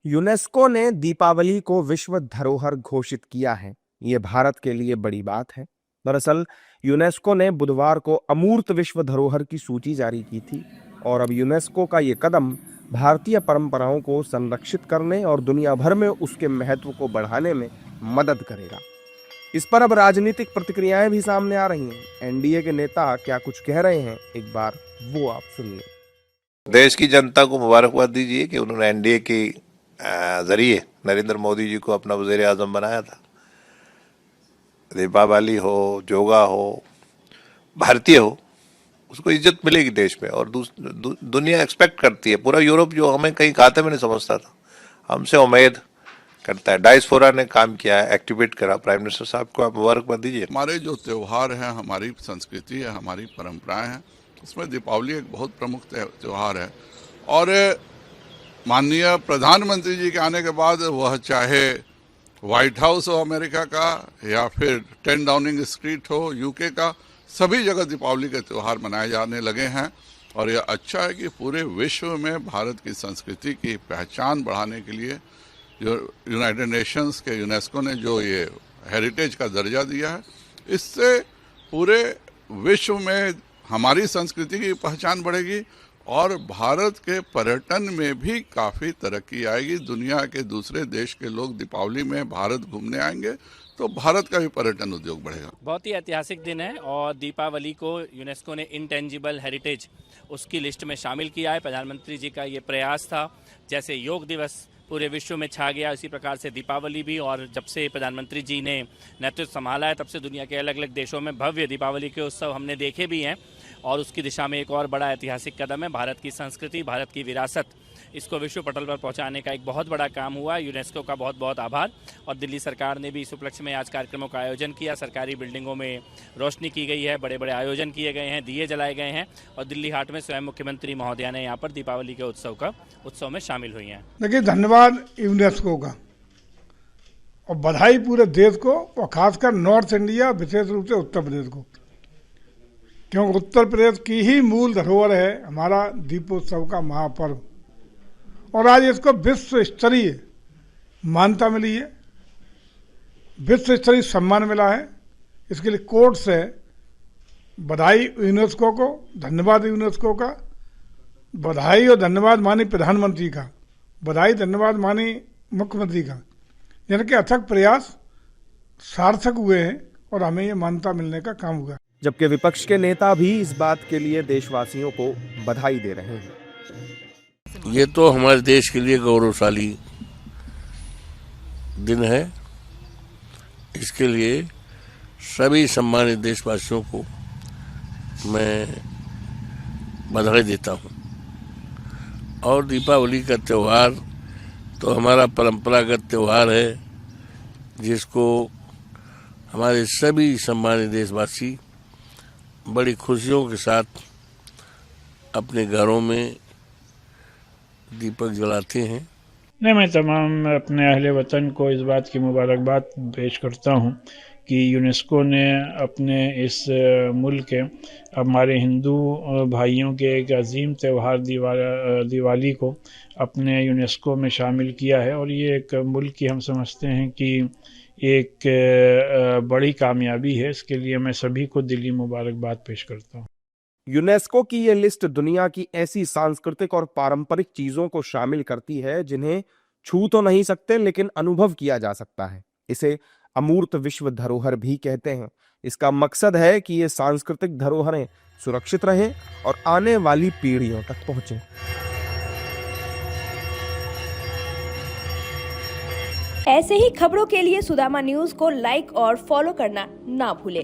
UNESCO ने दीपावली को विश्व धरोहर घोषित किया है। ये भारत के लिए बड़ी बात है। दरअसल यूनेस्को ने बुधवार को अमूर्त विश्व धरोहर की सूची जारी की थी और अब यूनेस्को का ये कदम भारतीय परंपराओं को संरक्षित करने और दुनिया भर में उसके महत्व को बढ़ाने में मदद करेगा। इस पर अब राजनीतिक प्रतिक्रियाएं भी सामने आ रही हैं। एनडीए के नेता क्या कुछ कह रहे हैं, एक बार वो आप सुनिए। देश की जनता को मुबारकबाद दीजिए कि उन्होंने एनडीए के जरिए नरेंद्र मोदी जी को अपना वज़ीर आज़म बनाया था। दीपावली हो, जोगा हो, भारतीय हो, उसको इज्जत मिलेगी देश में और दुनिया एक्सपेक्ट करती है। पूरा यूरोप जो हमें कहीं खाते में नहीं समझता था, हमसे उम्मीद करता है। डायस्पोरा ने काम किया है, एक्टिवेट करा। प्राइम मिनिस्टर साहब को आप मुबारकबाद दीजिए। हमारे जो त्यौहार हैं, हमारी संस्कृति है, हमारी परंपराएं हैं, उसमें दीपावली एक बहुत प्रमुख त्यौहार है। और माननीय प्रधानमंत्री जी के आने के बाद वह चाहे व्हाइट हाउस हो अमेरिका का या फिर 10 डाउनिंग स्ट्रीट हो यूके का, सभी जगह दीपावली के त्यौहार मनाए जाने लगे हैं। और यह अच्छा है कि पूरे विश्व में भारत की संस्कृति की पहचान बढ़ाने के लिए जो यूनाइटेड नेशंस के यूनेस्को ने जो ये हेरिटेज का दर्जा दिया है, इससे पूरे विश्व में हमारी संस्कृति की पहचान बढ़ेगी और भारत के पर्यटन में भी काफ़ी तरक्की आएगी। दुनिया के दूसरे देश के लोग दीपावली में भारत घूमने आएंगे तो भारत का भी पर्यटन उद्योग बढ़ेगा। बहुत ही ऐतिहासिक दिन है और दीपावली को यूनेस्को ने इंटेंजिबल हेरिटेज उसकी लिस्ट में शामिल किया है। प्रधानमंत्री जी का ये प्रयास था। जैसे योग दिवस पूरे विश्व में छा गया, इसी प्रकार से दीपावली भी। और जब से प्रधानमंत्री जी ने नेतृत्व संभाला है तब से दुनिया के अलग अलग देशों में भव्य दीपावली के उत्सव हमने देखे भी हैं और उसकी दिशा में एक और बड़ा ऐतिहासिक कदम है। भारत की संस्कृति, भारत की विरासत, इसको विश्व पटल पर पहुंचाने का एक बहुत बड़ा काम हुआ। यूनेस्को का बहुत बहुत आभार। और दिल्ली सरकार ने भी इस उपलक्ष्य में आज कार्यक्रमों का आयोजन किया। सरकारी बिल्डिंगों में रोशनी की गई है, बड़े बड़े आयोजन किए गए हैं, दिए जलाए गए हैं और दिल्ली हाट में स्वयं मुख्यमंत्री महोदया ने यहाँ पर दीपावली के उत्सव में शामिल हुई हैं। देखिए, धन्यवाद यूनेस्को का और बधाई पूरे देश को और खासकर नॉर्थ इंडिया, विशेष रूप से उत्तर प्रदेश को, क्योंकि उत्तर प्रदेश की ही मूल धरोहर है हमारा दीपोत्सव का महापर्व। और आज इसको विश्व स्तरीय मान्यता मिली है, विश्व स्तरीय सम्मान मिला है। इसके लिए कोर्ट से बधाई यूनेस्को को, धन्यवाद यूनेस्को का, बधाई और धन्यवाद माननीय प्रधानमंत्री का, बधाई धन्यवाद माननीय मुख्यमंत्री का, जिनके अथक प्रयास सार्थक हुए हैं और हमें ये मान्यता मिलने का काम हुआ। जबकि विपक्ष के नेता भी इस बात के लिए देशवासियों को बधाई दे रहे हैं। ये तो हमारे देश के लिए गौरवशाली दिन है। इसके लिए सभी सम्मानित देशवासियों को मैं बधाई देता हूँ। और दीपावली का त्यौहार तो हमारा परंपरागत त्यौहार है, जिसको हमारे सभी सम्मानित देशवासी बड़ी खुशियों के साथ अपने घरों में दीपक जलाते हैं। मैं तमाम अपने अहले वतन को इस बात की मुबारकबाद पेश करता हूँ कि यूनेस्को ने अपने इस मुल्क के, हमारे हिंदू भाइयों के एक अजीम त्यौहार दिवाली को अपने यूनेस्को में शामिल किया है। और ये एक मुल्क की हम समझते हैं कि एक बड़ी कामयाबी है। इसके लिए मैं सभी को दिली मुबारकबाद पेश करता हूँ। यूनेस्को की यह लिस्ट दुनिया की ऐसी सांस्कृतिक और पारंपरिक चीजों को शामिल करती है जिन्हें छू तो नहीं सकते लेकिन अनुभव किया जा सकता है। इसे अमूर्त विश्व धरोहर भी कहते हैं। इसका मकसद है कि ये सांस्कृतिक धरोहरें सुरक्षित रहें और आने वाली पीढ़ियों तक पहुंचें। ऐसे ही खबरों के लिए सुदामा न्यूज को लाइक और फॉलो करना ना भूलें।